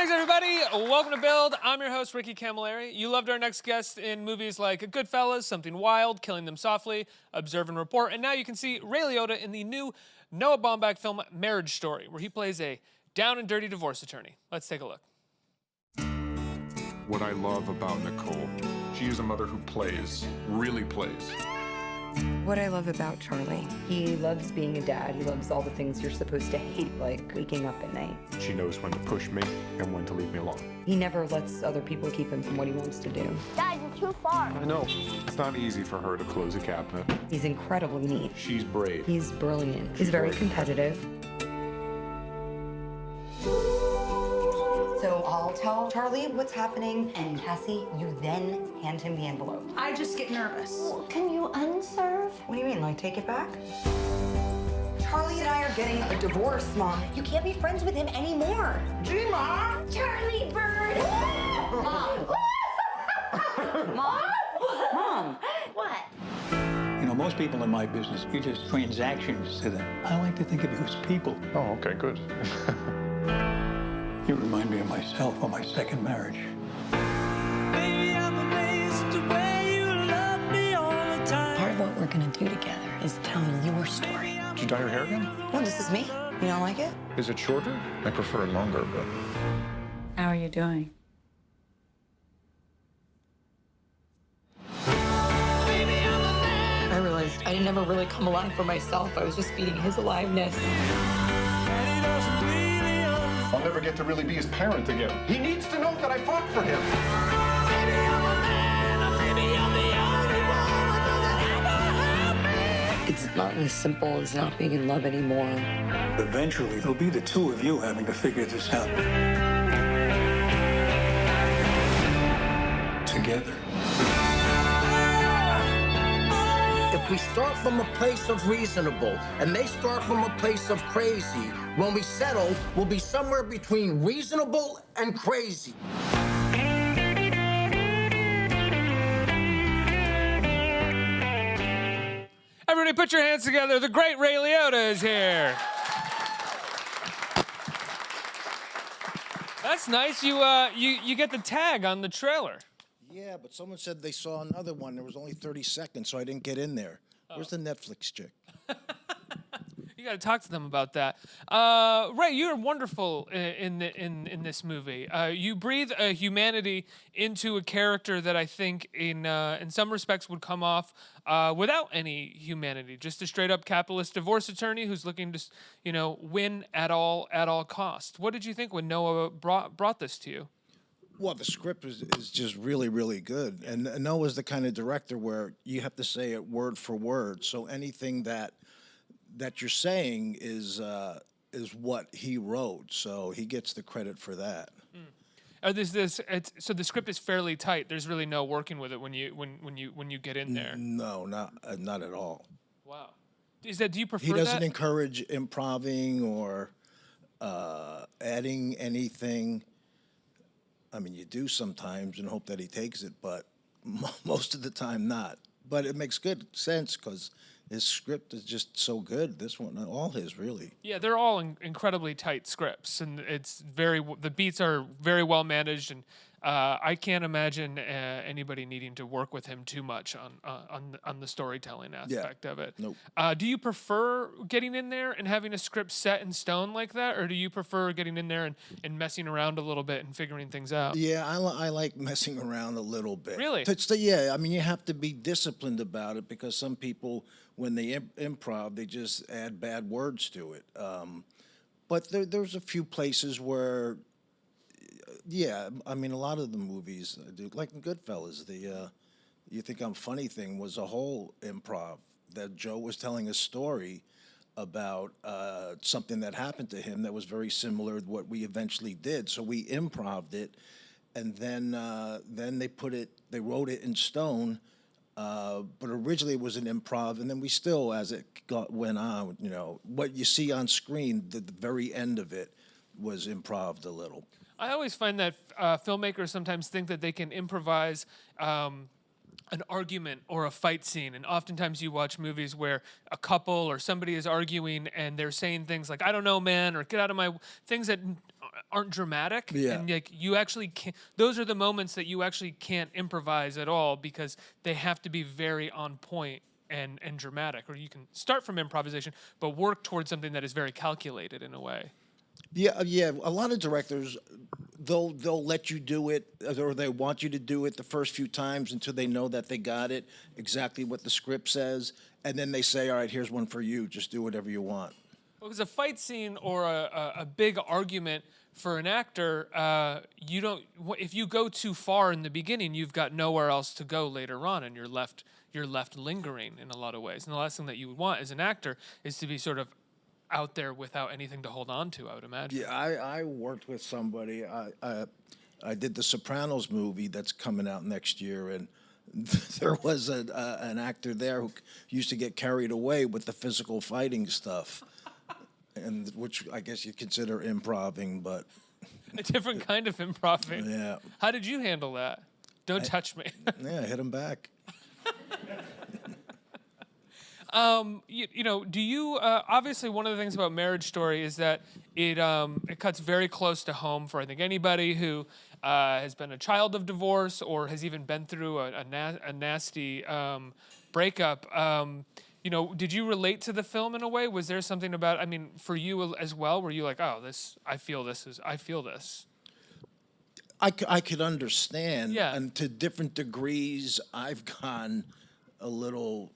Thanks, everybody. Welcome to Build. I'm your host, Ricky Camilleri. You loved our next guest in movies like Goodfellas, Something Wild, Killing Them Softly, Observe and Report, and now you can see Ray Liotta in the new Noah Baumbach film Marriage Story, where he plays a down and dirty divorce attorney. Let's take a look. What I love about Nicole, she is a mother who plays, really plays. What I love about Charlie, he loves being a dad. He loves all the things you're supposed to hate, like waking up at night. She knows when to push me and when to leave me alone. He never lets other people keep him from what he wants to do. Dad, you're too far. I know. It's not easy for her to close a cabinet. He's incredibly neat. She's brave. He's brilliant. He's very competitive. So I'll tell Charlie what's happening, and Cassie, you then hand him the envelope. I just get nervous. Can you unserve? What do you mean, like take it back? Charlie and I are getting a divorce, Mom. You can't be friends with him anymore. Gee, Mom. Charlie Bird. Mom. Mom. Mom. What? You know, most people in my business, you're just transactions to them. I like to think of you as people. Oh, okay, good. You remind me of myself on my second marriage. Baby, I'm amazed the way you love me all the time. Part of what we're gonna do together is tell your story. Did you dye your hair again? No, this is me. You don't like it? Is it shorter? I prefer it longer, but... How are you doing? I realized I didn't ever really come alive for myself. I was just feeding his aliveness. I'll never get to really be his parent again. He needs to know that I fought for him. It's not as simple as not being in love anymore. Eventually, it'll be the two of you having to figure this out. Together. If we start from a place of reasonable and they start from a place of crazy, when we settle, we'll be somewhere between reasonable and crazy. Everybody put your hands together. The great Ray Liotta is here. That's nice. You get the tag on the trailer. Yeah, but someone said they saw another one. There was only 30 seconds, so I didn't get in there. Where's the Netflix chick? You got to talk to them about that. Ray, you're wonderful in this movie. You breathe a humanity into a character that I think in some respects would come off without any humanity. Just a straight up capitalist divorce attorney who's looking to, win at all costs. What did you think when Noah brought this to you? Well, the script is just really, really good. And Noah's the kind of director where you have to say it word for word. So anything that you're saying is what he wrote. So he gets the credit for that. So the script is fairly tight. There's really no working with it when you get in there. No, not at all. Wow. Do you prefer He doesn't that? encourage improving or adding anything. I mean, you do sometimes and hope that he takes it, but most of the time not. But it makes good sense because his script is just so good. This one, all his, really. Yeah, they're all incredibly tight scripts, and the beats are very well managed, and I can't imagine anybody needing to work with him too much on the storytelling aspect of it. Nope. Do you prefer getting in there and having a script set in stone like that, or do you prefer getting in there and messing around a little bit and figuring things out? Yeah, I like messing around a little bit. Really? Yeah, I mean, you have to be disciplined about it because some people, when they improv, they just add bad words to it. But there's a few places where... Yeah, I mean, a lot of the movies, like in Goodfellas, the You Think I'm Funny thing was a whole improv that Joe was telling a story about something that happened to him that was very similar to what we eventually did. So we improv'd it, and then they wrote it in stone, but originally it was an improv, and then we still, as it went on, what you see on screen, the very end of it was improv'd a little. I always find that filmmakers sometimes think that they can improvise an argument or a fight scene, and oftentimes you watch movies where a couple or somebody is arguing and they're saying things like, "I don't know, man," or "Get out of my..." things that aren't dramatic. Yeah. And like you actually can't. Those are the moments that you actually can't improvise at all because they have to be very on point and dramatic. Or you can start from improvisation, but work towards something that is very calculated in a way. Yeah, yeah. A lot of directors, they'll let you do it, or they want you to do it the first few times until they know that they got it exactly what the script says, and then they say, "All right, here's one for you. Just do whatever you want." Well, because a fight scene or a big argument for an actor, you don't. If you go too far in the beginning, you've got nowhere else to go later on, and you're left lingering in a lot of ways. And the last thing that you would want as an actor is to be sort of out there without anything to hold on to, I would imagine. Yeah, I worked with somebody. I did the Sopranos movie that's coming out next year, and there was an actor there who used to get carried away with the physical fighting stuff, and which I guess you consider improving, but A different kind of improv. yeah, How did you handle that? Don't touch me. yeah, hit him back. You know, do you obviously one of the things about Marriage Story is that it cuts very close to home for I think anybody who has been a child of divorce or has even been through a nasty breakup. You know, did you relate to the film in a way? Was there something about? I mean, for you as well, were you like, oh, I feel this. I could understand, Yeah. and to different degrees, I've gone a little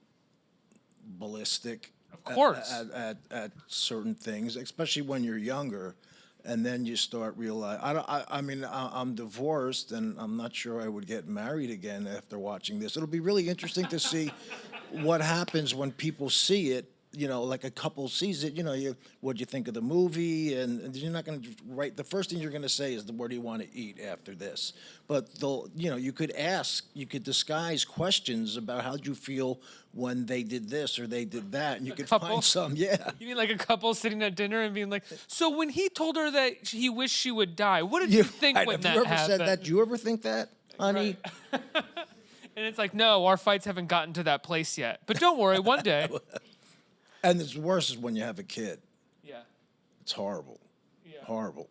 ballistic. Of course. At certain things, especially when you're younger, and then you start realizing. I mean, I'm divorced, and I'm not sure I would get married again after watching this. It'll be really interesting to see what happens when people see it. You know, like a couple sees it. You know, what do you think of the movie? And you're not going to write. The first thing you're going to say is, "Where do you want to eat after this?" But you could disguise questions about how did you feel when they did this or they did that, and you could couple? find some. Yeah. You mean like a couple sitting at dinner and being like, so when he told her that he wished she would die, what did you think when Have that you ever happened? said that? Do you ever think that, honey? And it's like, no, our fights haven't gotten to that place yet. But don't worry, one day. And it's worse is when you have a kid. Yeah. It's horrible. Yeah. Horrible.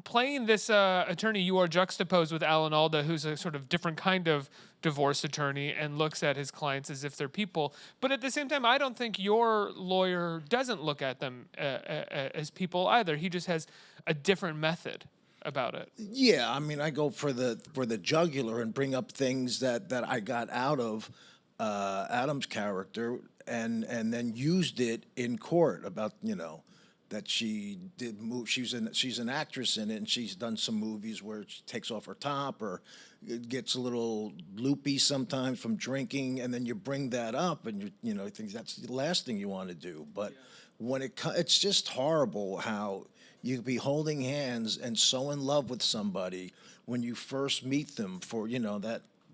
Playing this attorney, you are juxtaposed with Alan Alda, who's a sort of different kind of divorce attorney and looks at his clients as if they're people. But at the same time, I don't think your lawyer doesn't look at them as people either. He just has a different method about it. Yeah, I mean, I go for the jugular and bring up things that I got out of Adam's character, and then used it in court about that she did move. She's an actress in it, and she's done some movies where she takes off her top or gets a little loopy sometimes from drinking, and then you bring that up, and you think that's the last thing you want to do. But when it's just horrible how you could be holding hands and so in love with somebody when you first meet them for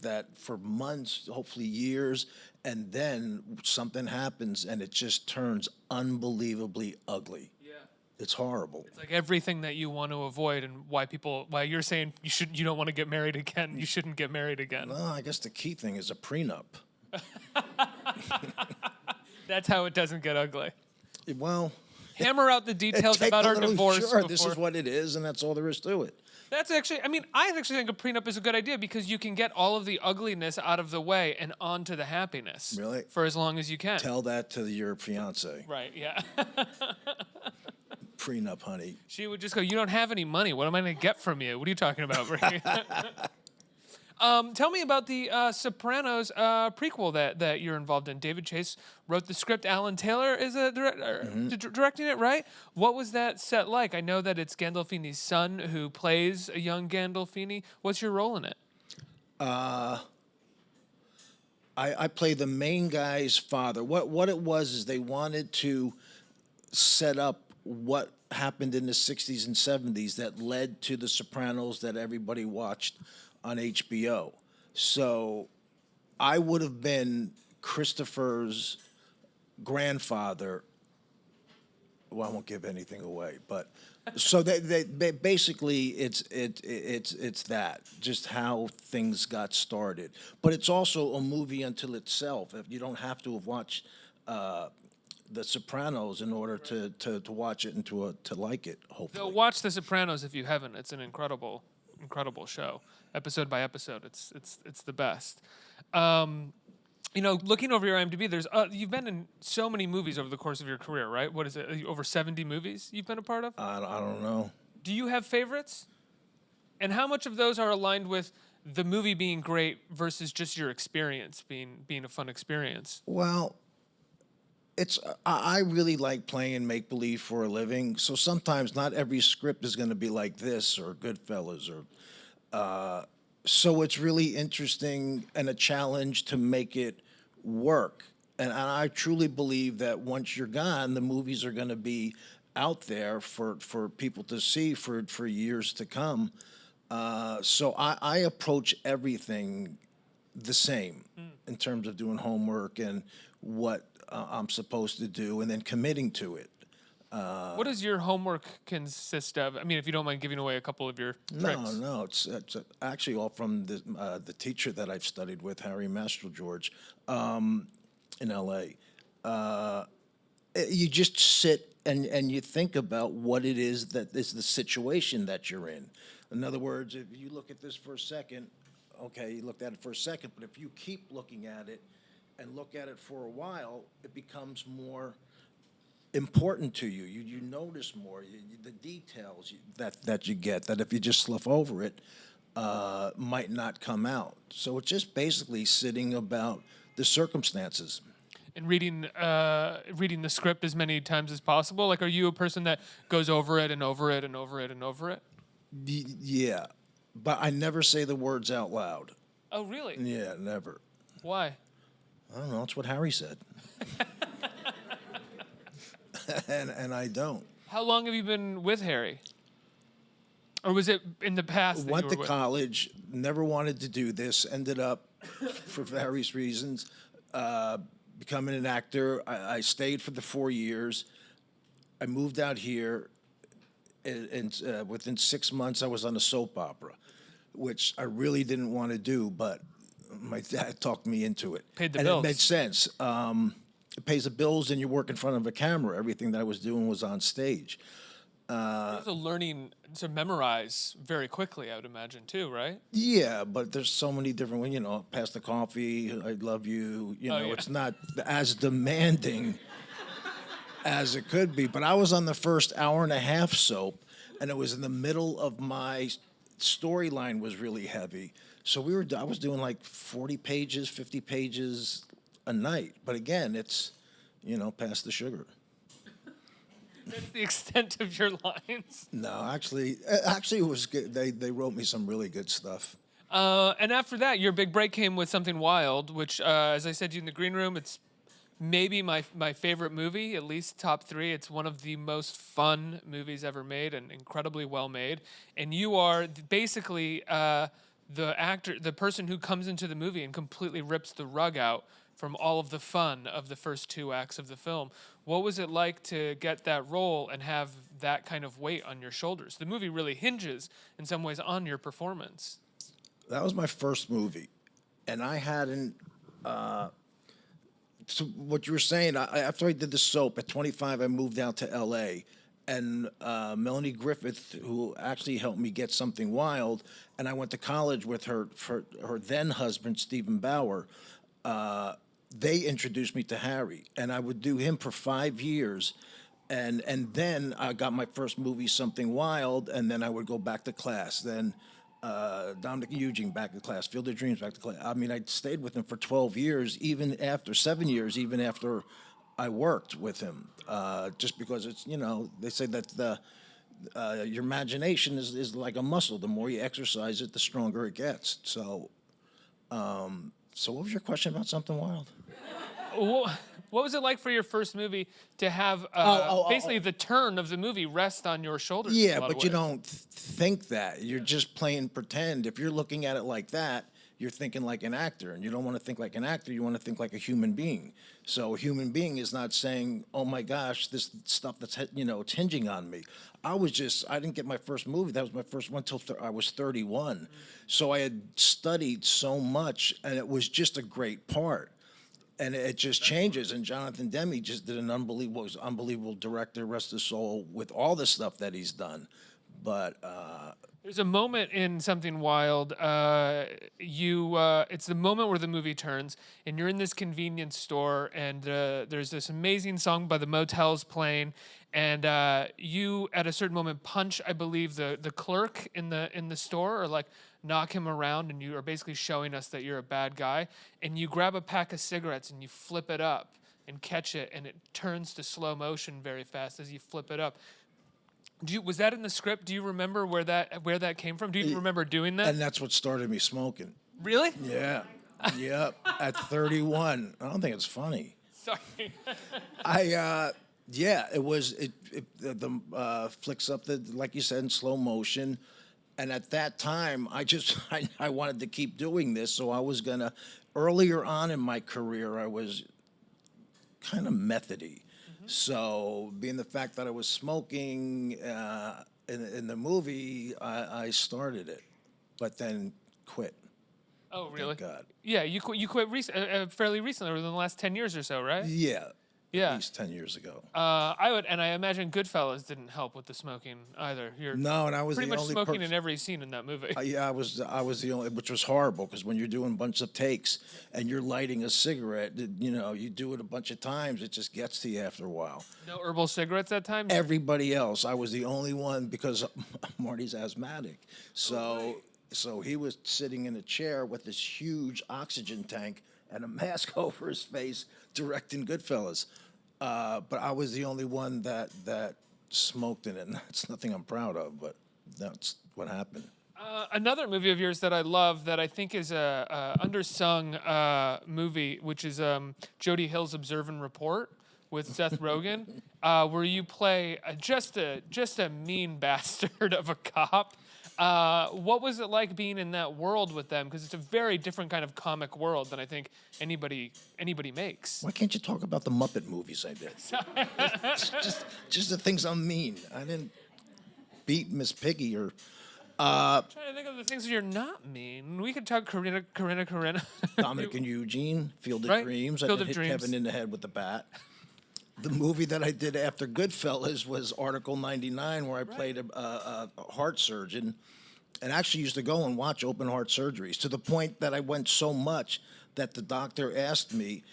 that for months, hopefully years, and then something happens and it just turns unbelievably ugly. Yeah. It's horrible. It's like everything that you want to avoid, and why you're saying you don't want to get married again. You shouldn't get married again. Well, I guess the key thing is a prenup. That's how it doesn't get ugly. Well, Hammer out the details take about a our little- divorce. Sure, this before- is what it is, and that's all there is to it. That's actually, I actually think a prenup is a good idea because you can get all of the ugliness out of the way and onto the happiness. Really? For as long as you can. Tell that to your fiance. Right, yeah. Prenup, honey. She would just go, you don't have any money. What am I going to get from you? What are you talking about, Ricky? Tell me about the Sopranos prequel that you're involved in. David Chase wrote the script. Alan Taylor is directing it, right? What was that set like? I know that it's Gandolfini's son who plays a young Gandolfini. What's your role in it? I play the main guy's father. What it was is they wanted to set up what happened in the 60s and 70s that led to the Sopranos that everybody watched on HBO. So I would have been Christopher's grandfather. Well, I won't give anything away, but so they basically it's that just how things got started. But it's also a movie until itself. If you don't have to have watched The Sopranos in order to watch it and to like it, So hopefully. watch The Sopranos if you haven't. It's an incredible show, episode by episode. It's the best. Looking over your IMDb, there's you've been in so many movies over the course of your career, right? What is it? Over 70 movies you've been a part of? I don't know. Do you have favorites? And how much of those are aligned with the movie being great versus just your experience being a fun experience? Well, I really like playing make-believe for a living, so sometimes not every script is going to be like this or Goodfellas or so it's really interesting and a challenge to make it work. And I truly believe that once you're gone, the movies are going to be out there for people to see for years to come. So I approach everything the same in terms of doing homework and what I'm supposed to do and then committing to it. What does your homework consist of? I mean, if you don't mind giving away a couple of your tricks. No, it's actually all from the teacher that I've studied with, Harry Mastergeorge, in L.A. You just sit and you think about what it is that is the situation that you're in. In other words, if you look at this for a second, okay, you looked at it for a second, but if you keep looking at it and look at it for a while, it becomes more important to you. You notice more, the details that you get, that if you just slough over it, might not come out. So it's just basically sitting about the circumstances. And reading the script as many times as possible? Like, are you a person that goes over it and over it and over it and over it? Yeah, but I never say the words out loud. Oh, really? Yeah, never. Why? I don't know. It's what Harry said. and I don't. How long have you been with Harry? Or was it in the past that Went you to were with? college, never wanted to do this, ended up, for various reasons, becoming an actor. I stayed for the 4 years. I moved out here, and within 6 months, I was on a soap opera, which I really didn't want to do, but my dad talked me into it. Paid the and bills. It made sense. It pays the bills, and you work in front of a camera. Everything that I was doing was on stage. There's a learning to memorize very quickly, I would imagine, too, right? Yeah, but there's so many different ones, pass the coffee, I love you, yeah. It's not as demanding as it could be. But I was on the first hour and a half soap, and it was in the middle of my storyline was really heavy. So I was doing like 40 pages, 50 pages a night. But again, it's, pass the sugar. That's the extent of your lines. No, actually, it was good. They wrote me some really good stuff. And after that, your big break came with Something Wild, which, as I said to you in the green room, it's maybe my favorite movie, at least top 3. It's one of the most fun movies ever made and incredibly well made. And you are basically the person who comes into the movie and completely rips the rug out from all of the fun of the first 2 acts of the film. What was it like to get that role and have that kind of weight on your shoulders? The movie really hinges, in some ways, on your performance. That was my first movie, and I hadn't. So what you were saying, after I did the soap at 25, I moved out to L.A. And Melanie Griffith, who actually helped me get Something Wild, and I went to college with her then husband Stephen Bauer. They introduced me to Harry, and I would do him for 5 years. And then I got my first movie, Something Wild, and then I would go back to class. Then Dominic Eugene back to class, Field of Dreams back to class. I mean, I stayed with him for 12 years, 7 years, even after I worked with him. Just because it's, they say that your imagination is like a muscle. The more you exercise it, the stronger it gets. So what was your question about Something Wild? What was it like for your first movie to have basically the turn of the movie rest on your shoulders? Yeah, but you don't think that. You're just playing pretend. If you're looking at it like that, you're thinking like an actor, and you don't want to think like an actor. You want to think like a human being. So a human being is not saying, "Oh my gosh, this stuff that's it's hinging on me." I didn't get my first movie. That was my first one till I was 31. So I had studied so much, and it was just a great part. and it just changes. And Jonathan Demme just did an unbelievable director, rest his soul, with all the stuff that he's done. But There's a moment in Something Wild. It's the moment where the movie turns, and you're in this convenience store, and there's this amazing song by the Motels playing, and you at a certain moment punch, I believe, the clerk in the store, or like knock him around, and you are basically showing us that you're a bad guy, and you grab a pack of cigarettes and you flip it up and catch it, and it turns to slow motion very fast as you flip it up. Was that in the script? Do you remember where that came from? Do you remember doing that? and that's what started me smoking. Really? Yeah, yep. At 31, I don't think it's funny. Sorry. Yeah, it was the flicks up like you said, in slow motion, and at that time I wanted to keep doing this, so I was gonna. Earlier on in my career, I was kind of methody. So, being the fact that I was smoking in the movie, I started it, but then quit. Oh, really? Thank God. Yeah, you quit fairly recently, within the last 10 years or so, right? Yeah. Yeah. At least 10 years ago. I imagine Goodfellas didn't help with the smoking either. You're No, and I was pretty the much only smoking person. in every scene in that movie. Yeah, I was the only, which was horrible because when you're doing a bunch of takes and you're lighting a cigarette, you do it a bunch of times, it just gets to you after a while. No herbal cigarettes that time? Everybody else, I was the only one because Marty's asthmatic. So he was sitting in a chair with this huge oxygen tank and a mask over his face directing Goodfellas. But I was the only one that smoked in it, and that's nothing I'm proud of, but that's what happened. Another movie of yours that I love that I think is a undersung movie, which is Jody Hill's Observe and Report with Seth Rogen, where you play just a mean bastard of a cop. What was it like being in that world with them? Because it's a very different kind of comic world than I think anybody makes. Why can't you talk about the Muppet movies I did? just the things I'm mean. I didn't beat Miss Piggy or. I'm trying to think of the things that you're not mean. We could talk Corinna. Dominic and Eugene, Field of Right? Dreams. Field I of hit Dreams. Kevin in the head with the bat. The movie that I did after Goodfellas was Article 99, where I played a heart surgeon, and actually used to go and watch open heart surgeries, to the point that I went so much that the doctor asked me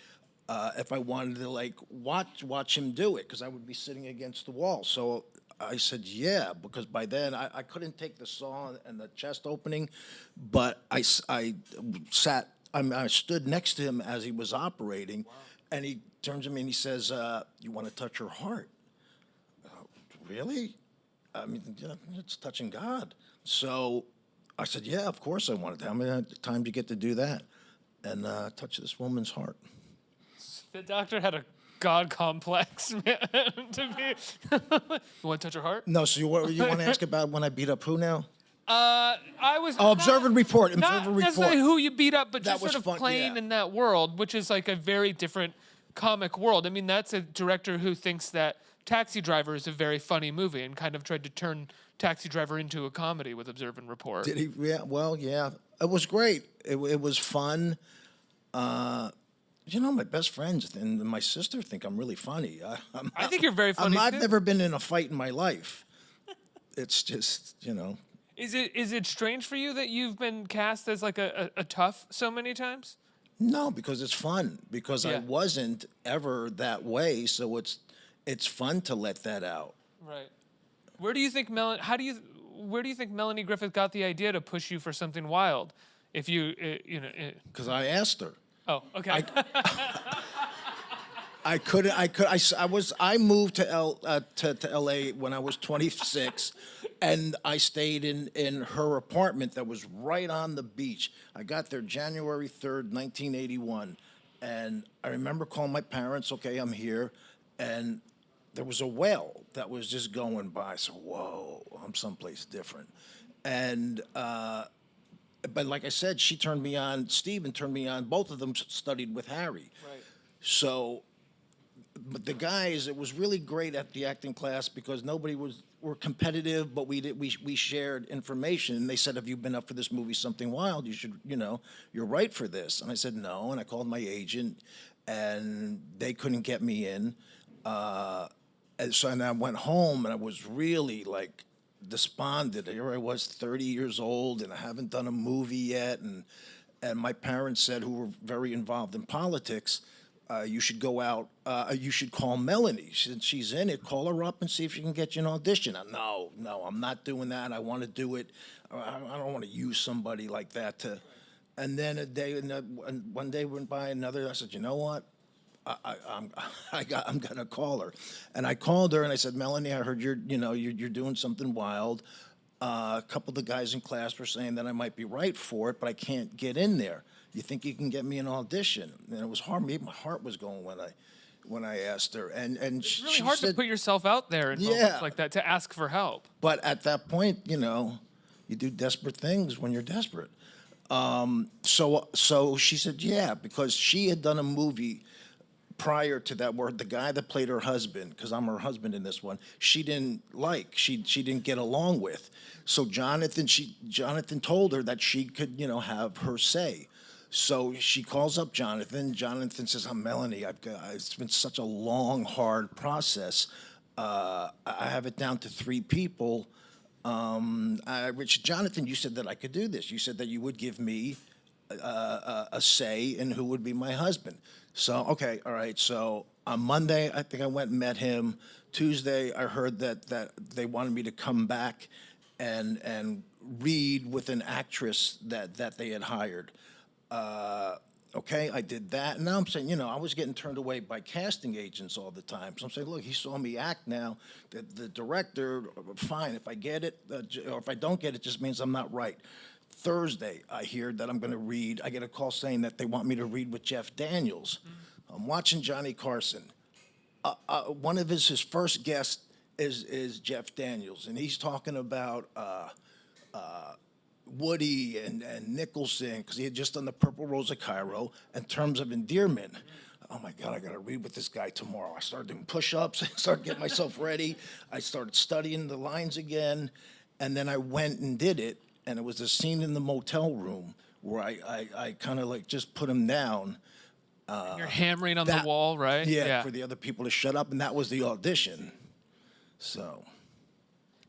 if I wanted to watch him do it, because I would be sitting against the wall. So I said yeah, because by then I couldn't take the saw and the chest opening, but I stood next to him as he was operating. Wow. And he turns to me and he says, "You want to touch her heart?" Really? I mean, it's touching God. So I said, "Yeah, of course I wanted to. How many times do you get to do that?" And touch this woman's heart. The doctor had a God complex, man. You want to touch her heart? No, so you want to ask about when I beat up who now? I was. Observe and report. Not necessarily who you beat up, but That just was sort of fun, playing yeah. in that world, which is like a very different comic world. I mean, that's a director who thinks that Taxi Driver is a very funny movie and kind of tried to turn Taxi Driver into a comedy with Observe and Report. Did he? Yeah. Well, yeah. It was great. It was fun. My best friends and my sister think I'm really funny. I think you're very funny, I've too. never been in a fight in my life. It's just, Is it strange for you that you've been cast as like a tough so many times? No, because it's fun. Because I Yeah. wasn't ever that way, so it's fun to let that out. Right. Where do you think Melanie Griffith got the idea to push you for Something Wild? If you Because I asked her. Oh, okay. I moved to LA when I was 26, and I stayed in her apartment that was right on the beach. I got there January 3rd, 1981, and I remember calling my parents, "Okay, I'm here," and there was a whale that was just going by. So, whoa, I'm someplace different. And but like I said, she turned me on. Steven turned me on. Both of them studied with Harry. Right. So, but the guys, it was really great at the acting class because we're competitive, but we shared information. And they said, "Have you been up for this movie, Something Wild? You should, you're right for this." And I said, "No." And I called my agent, and they couldn't get me in. And I went home, and I was really like despondent. Here I was, 30 years old, and I haven't done a movie yet. And my parents said, who were very involved in politics, you should go out, you should call Melanie. Since she's in it, call her up and see if she can get you an audition. No, I'm not doing that. I want to do it. I don't want to use somebody like that to. And then one day went by, another. I said, you know what? I'm gonna call her, and I called her and I said, Melanie, I heard you're doing something wild. A couple of the guys in class were saying that I might be right for it, but I can't get in there. You think you can get me an audition? And it was hard. Maybe my heart was going when I asked her, and It's really she hard said, to put yourself out there in moments like that to ask for help. But at that point, you do desperate things when you're desperate. So she said, yeah, because she had done a movie prior to that where the guy that played her husband, because I'm her husband in this one, she didn't like, she didn't get along with. So Jonathan told her that she could, have her say. So she calls up Jonathan. Jonathan says, I'm Melanie. It's been such a long, hard process. I have it down to 3 people. Jonathan, you said that I could do this. You said that you would give me a say in who would be my husband. So, okay, all right. So on Monday, I think I went and met him. Tuesday, I heard that they wanted me to come back and read with an actress that they had hired. Okay, I did that. And now I'm saying, I was getting turned away by casting agents all the time. So I'm saying, look, he saw me act now. The director, fine, if I get it, or if I don't get it, just means I'm not right. Thursday, I hear that I'm going to read. I get a call saying that they want me to read with Jeff Daniels. I'm watching Johnny Carson. One of his first guests is Jeff Daniels, and he's talking about Woody and Nicholson, because he had just done the Purple Rose of Cairo, in terms of endearment. Oh my God, I got to read with this guy tomorrow. I started doing push-ups. I started getting myself ready. I started studying the lines again, and then I went and did it. And it was a scene in the motel room where I kind of like just put him down. You're hammering on the wall, right? Yeah, for the other people to shut up, and that was the audition. So.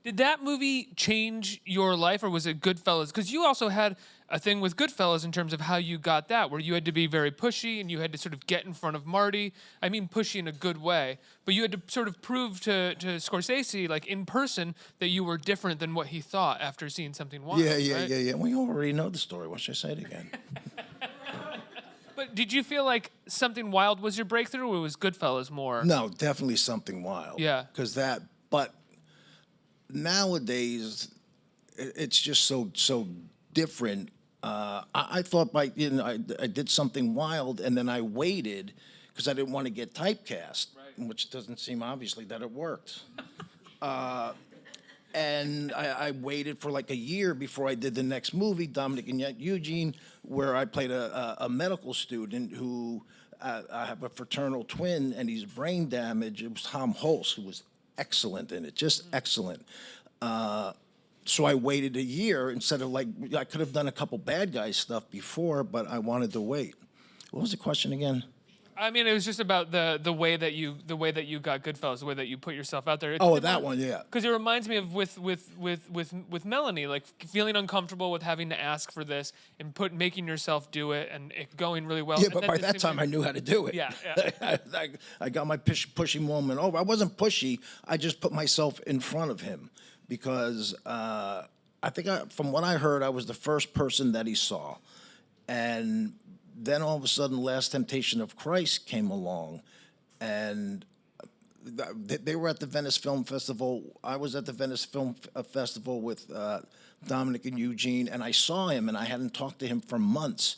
Did that movie change your life, or was it Goodfellas? Because you also had a thing with Goodfellas in terms of how you got that, where you had to be very pushy and you had to sort of get in front of Marty. I mean, pushy in a good way, but you had to sort of prove to Scorsese, like in person, that you were different than what he thought after seeing something wild. Yeah. Well, you already know the story. Why should I say it again? But did you feel like Something Wild was your breakthrough, or was Goodfellas more? No, definitely Something Wild. Yeah. But nowadays, it's just so different. I thought I did Something Wild, and then I waited because I didn't want to get typecast, which doesn't seem obviously that it worked. And I waited for like a year before I did the next movie, Dominic and Eugene, where I played a medical student who I have a fraternal twin, and he's brain damaged. It was Tom Hulse, who was excellent in it, just excellent. So I waited a year instead of I could have done a couple bad guy stuff before, but I wanted to wait. What was the question again? I mean, it was just about the way that you got Goodfellas, the way that you put yourself out there. That one, yeah. Because it reminds me of with Melanie, like feeling uncomfortable with having to ask for this and making yourself do it and it going really well. Yeah, but by that time I knew how to do it. Yeah. I got my pushy moment over. I wasn't pushy. I just put myself in front of him because I think from what I heard, I was the first person that he saw, and then all of a sudden, Last Temptation of Christ came along, and they were at the Venice Film Festival. I was at the Venice Film Festival with Dominic and Eugene, and I saw him, and I hadn't talked to him for months.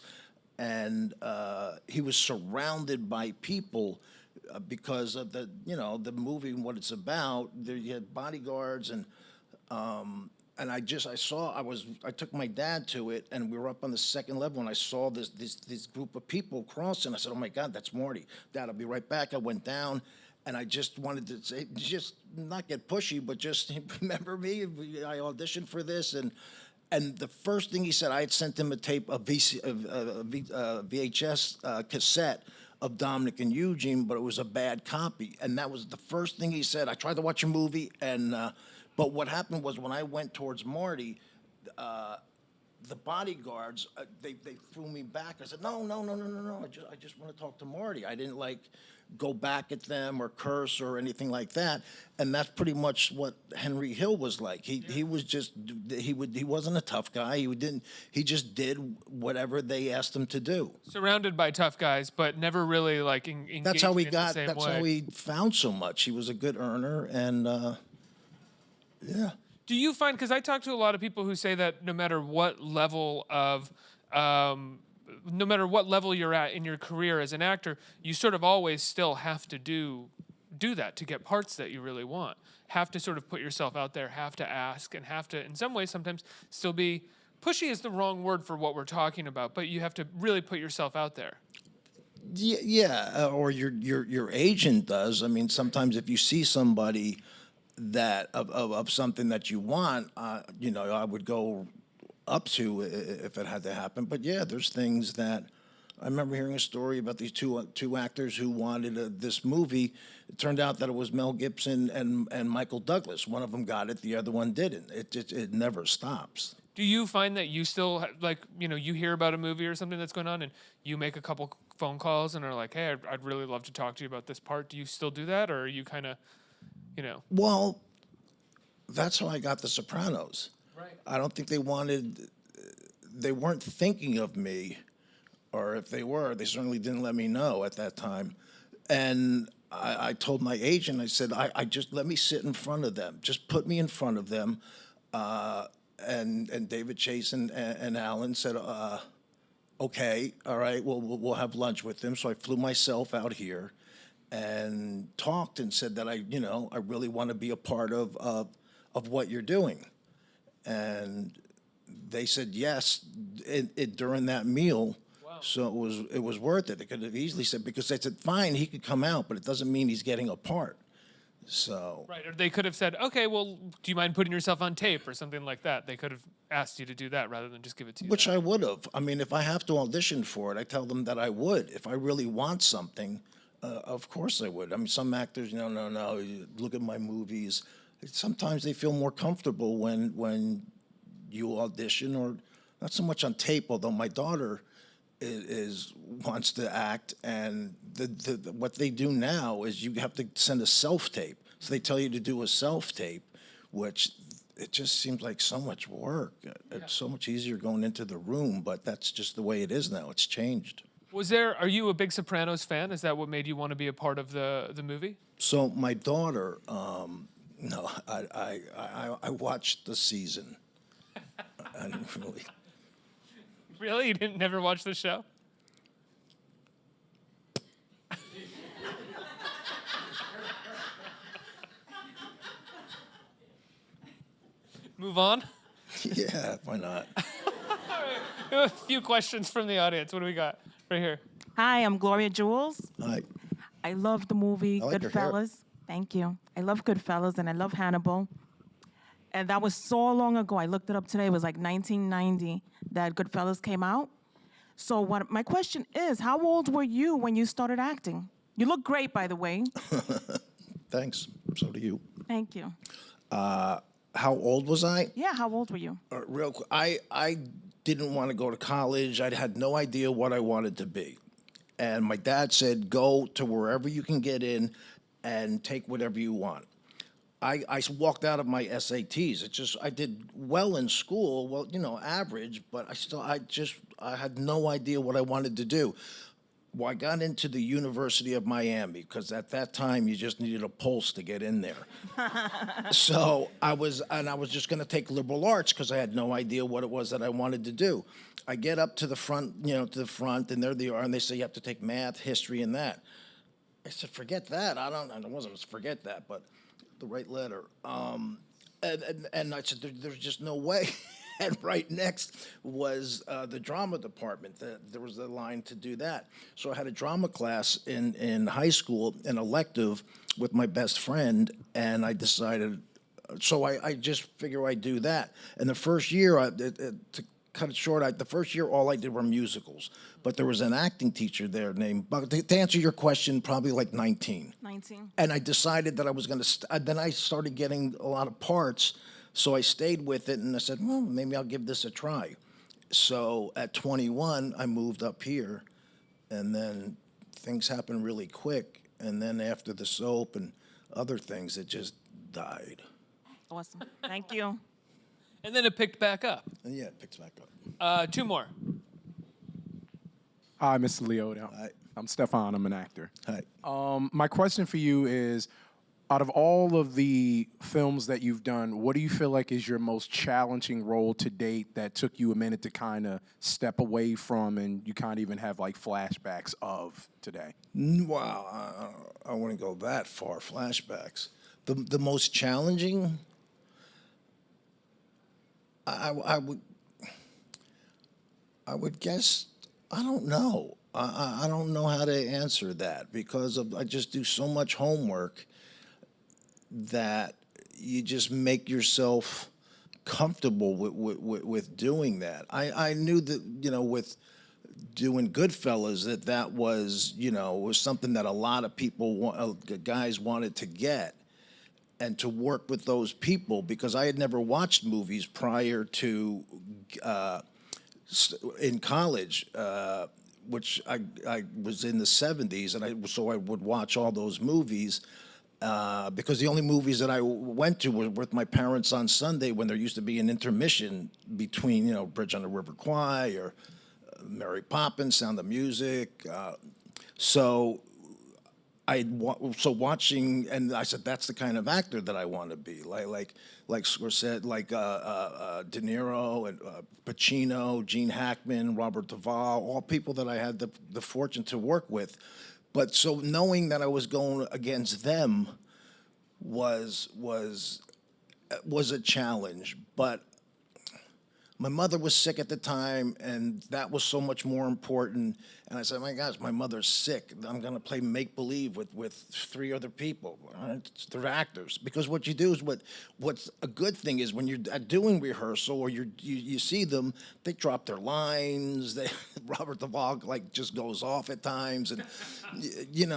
And he was surrounded by people because of the movie and what it's about. There you had bodyguards and I took my dad to it, and we were up on the second level, and I saw this group of people crossing. I said, oh my God, that's Marty. Dad, I'll be right back. I went down, and I just wanted to say, just not get pushy, but just remember me. I auditioned for this, and the first thing he said, I had sent him a VHS cassette of Dominic and Eugene, but it was a bad copy. And that was the first thing he said. I tried to watch a movie, and but what happened was when I went towards Marty, the bodyguards, they threw me back. I said, no. I just want to talk to Marty. I didn't like go back at them or curse or anything like that. And that's pretty much what Henry Hill was like. He was just he wasn't a tough guy. He just did whatever they asked him to do. Surrounded by tough guys, but never really like engaged That's how he in got. the same That's way. how he found so much. He was a good earner, and yeah. Do you find, because I talk to a lot of people who say that no matter what level of, no matter what level you're at in your career as an actor, you sort of always still have to do that to get parts that you really want. Have to sort of put yourself out there, have to ask, and have to, in some ways, sometimes still be, pushy is the wrong word for what we're talking about, but you have to really put yourself out there. Yeah, or your agent does. I mean, sometimes if you see somebody that of something that you want, I would go up to if it had to happen. But yeah, there's things that I remember hearing a story about these two actors who wanted this movie. It turned out that it was Mel Gibson and Michael Douglas. One of them got it, the other one didn't. It never stops. Do you find that you still, like, you hear about a movie or something that's going on and you make a couple phone calls and are like, hey, I'd really love to talk to you about this part. Do you still do that, or are you kind of, Well, that's how I got The Sopranos. Right. I don't think they weren't thinking of me, or if they were, they certainly didn't let me know at that time. And I told my agent, I said, I just let me sit in front of them. Just put me in front of them. And David Chase and Alan said, okay, all right, we'll have lunch with them. So I flew myself out here and talked and said that I really want to be a part of what you're doing. And they said yes during that meal. Wow. So it was worth it. They could have easily said, because they said, fine, he could come out, but it doesn't mean he's getting a part. So right, or they could have said, okay, well, do you mind putting yourself on tape or something like that? They could have asked you to do that rather than just give it to you. Which I would have. I mean, if I have to audition for it, I tell them that I would. If I really want something, of course I would. I mean, some actors, no, look at my movies. Sometimes they feel more comfortable when you audition, or not so much on tape, although my daughter wants to act, and what they do now is you have to send a self-tape. So they tell you to do a self-tape, which it just seems like so much work. It's so much easier going into the room, but that's just the way it is now. It's changed. Are you a big Sopranos fan? Is that what made you want to be a part of the movie? So my daughter, no, I watched the season. I didn't really. Really? You didn't never watch the show? Move on? Yeah, why not? All right. We have a few questions from the audience. What do we got? Right here. Hi, I'm Gloria Jules. Hi. I love the movie I like your hair. Goodfellas. Thank you. I love Goodfellas and I love Hannibal. And that was so long ago. I looked it up today. It was like 1990 that Goodfellas came out. So my question is, how old were you when you started acting? You look great, by the way. Thanks. So do you. Thank you. How old was I? Yeah, how old were you? Real quick, I didn't want to go to college. I had no idea what I wanted to be. And my dad said, go to wherever you can get in and take whatever you want. I walked out of my SATs. I did well in school, well, average, but I had no idea what I wanted to do. Well, I got into the University of Miami because at that time you just needed a pulse to get in there. So I was just going to take liberal arts because I had no idea what it was that I wanted to do. I get up to the front, and there they are, and they say you have to take math, history, and that. I said, forget that. I wasn't forget that, but the right letter. And I said, there's just no way. And right next was the drama department. There was a line to do that. So I had a drama class in high school, an elective, with my best friend, and I decided, so I just figure I'd do that. And the first year, to cut it short, the first year all I did were musicals. But there was an acting teacher there named, but to answer your question, probably like 19. 19. And I decided that I was going to, then I started getting a lot of parts, so I stayed with it, and I said, well, maybe I'll give this a try. So at 21, I moved up here, and then things happened really quick. And then after the soap and other things, it just died. Awesome. Thank you. And then it picked back up. And yeah, it picks back up. 2 more. Hi, Mr. Liotta. Hi. I'm Stefan. I'm an actor. Hi. My question for you is, out of all of the films that you've done, what do you feel like is your most challenging role to date that took you a minute to kind of step away from and you can't even have like flashbacks of today? Wow, I wouldn't go that far, flashbacks. The most challenging, I would guess, I don't know. I don't know how to answer that because I just do so much homework that you just make yourself comfortable with doing that. I knew that, with doing Goodfellas, that was, was something that a lot of people, guys wanted to get. And to work with those people, because I had never watched movies prior to in college, which I was in the 70s, and so I would watch all those movies because the only movies that I went to were with my parents on Sunday when there used to be an intermission between, Bridge on the River Kwai or Mary Poppins, Sound of Music. So watching, and I said, that's the kind of actor that I want to be, like Scorsese, like De Niro and Pacino, Gene Hackman, Robert Duvall, all people that I had the fortune to work with. But so knowing that I was going against them was a challenge. But my mother was sick at the time, and that was so much more important. And I said, my gosh, my mother's sick. I'm going to play make-believe with 3 other people. They're actors. Because what you do is what's a good thing is when you're doing rehearsal or you see them, they drop their lines. Robert Duvall just goes off at times. And,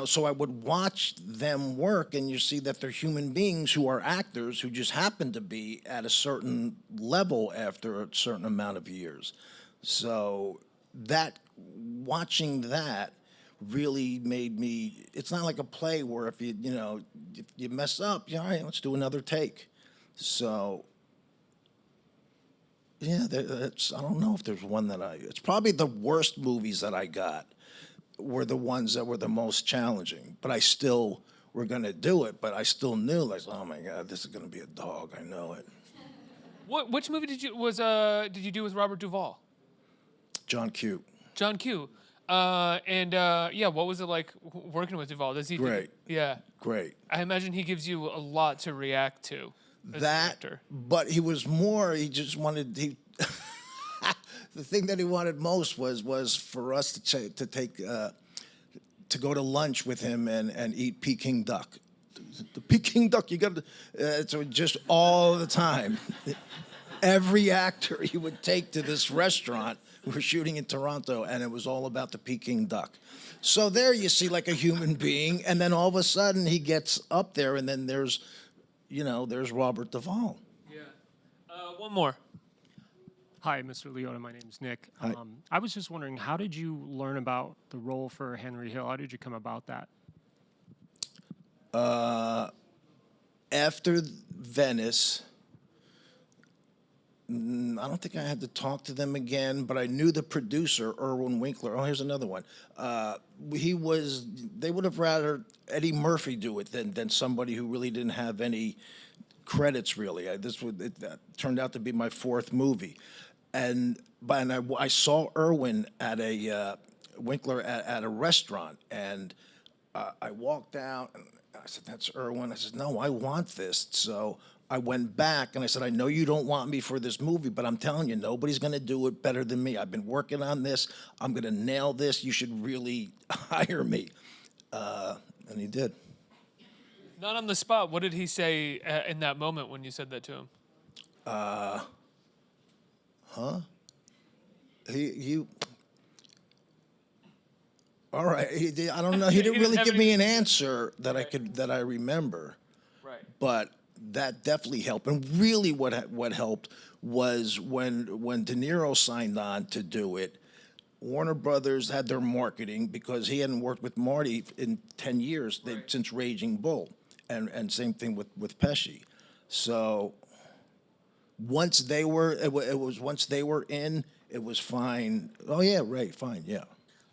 so I would watch them work, and you see that they're human beings who are actors who just happen to be at a certain level after a certain amount of years. So watching that really made me, it's not like a play where if you mess up, all right, let's do another take. So yeah, I don't know if there's one it's probably the worst movies that I got were the ones that were the most challenging, but I still were going to do it, but I still knew, oh my God, this is going to be a dog, I know it. Which movie did you do with Robert Duvall? John Q. John Q. What was it like working with Duvall? Great. Yeah. Great. I imagine he gives you a lot to react to as an actor. But he was more, he just wanted, the thing that he wanted most was for us to take, to go to lunch with him and eat Peking duck. The Peking duck, you got to, so just all the time. Every actor he would take to this restaurant. We were shooting in Toronto, and it was all about the Peking duck. So there you see like a human being, and then all of a sudden he gets up there, and then there's Robert Duvall. Yeah. One more. Hi, Mr. Liotta. My name's Nick. Hi. I was just wondering, how did you learn about the role for Henry Hill? How did you come about that? After Venice, I don't think I had to talk to them again, but I knew the producer, Irwin Winkler. Oh, here's another one. They would have rather Eddie Murphy do it than somebody who really didn't have any credits, really. That turned out to be my 4th movie. And I saw Irwin at Winkler at a restaurant, and I walked out, and I said, that's Irwin. I said, no, I want this. So I went back and I said, I know you don't want me for this movie, but I'm telling you, nobody's going to do it better than me. I've been working on this. I'm going to nail this. You should really hire me. And he did. Not on the spot. What did he say in that moment when you said that to him? Huh? he all right. I don't know. He didn't really give me an answer that I remember. Right. But that definitely helped. And really, what helped was when De Niro signed on to do it. Warner Brothers had their marketing because he hadn't worked with Marty in 10 years since Raging Bull, and same thing with Pesci. So once they were, once they were in, it was fine. Oh yeah, right, fine, yeah.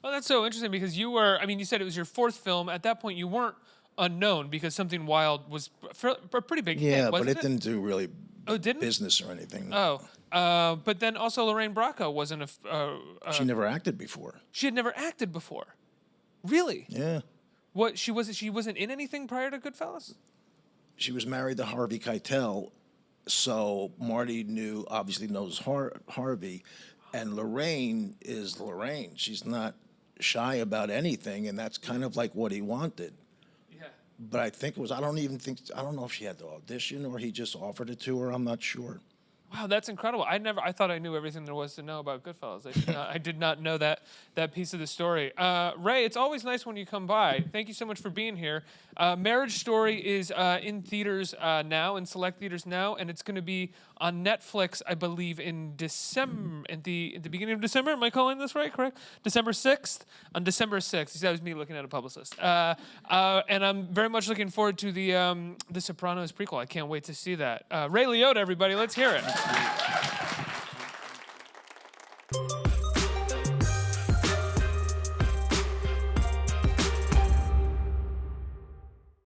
Well, that's so interesting because you were, I mean, you said it was your 4th film. At that point, you weren't unknown because Something Wild was a pretty big hit, Yeah, wasn't but it didn't do really didn't? business or anything. Oh, but then also Lorraine Bracco wasn't She never acted before. She had never acted before. Really? Yeah. What, she wasn't in anything prior to Goodfellas? She was married to Harvey Keitel, so Marty obviously knows Harvey, and Lorraine is Lorraine. She's not shy about anything, and that's kind of like what he wanted. Yeah. But I think it was, I don't know if she had to audition or he just offered it to her. I'm not sure. Wow, that's incredible. I thought I knew everything there was to know about Goodfellas. I did not know that piece of the story. Ray, it's always nice when you come by. Thank you so much for being here. Marriage Story is in theaters now, in select theaters now, and it's going to be on Netflix, I believe, in December, at the beginning of December. Am I calling this right? Correct? December 6th? On December 6th. That was me looking at a publicist. And I'm very much looking forward to the Sopranos prequel. I can't wait to see that. Ray Liotta, everybody, let's hear it.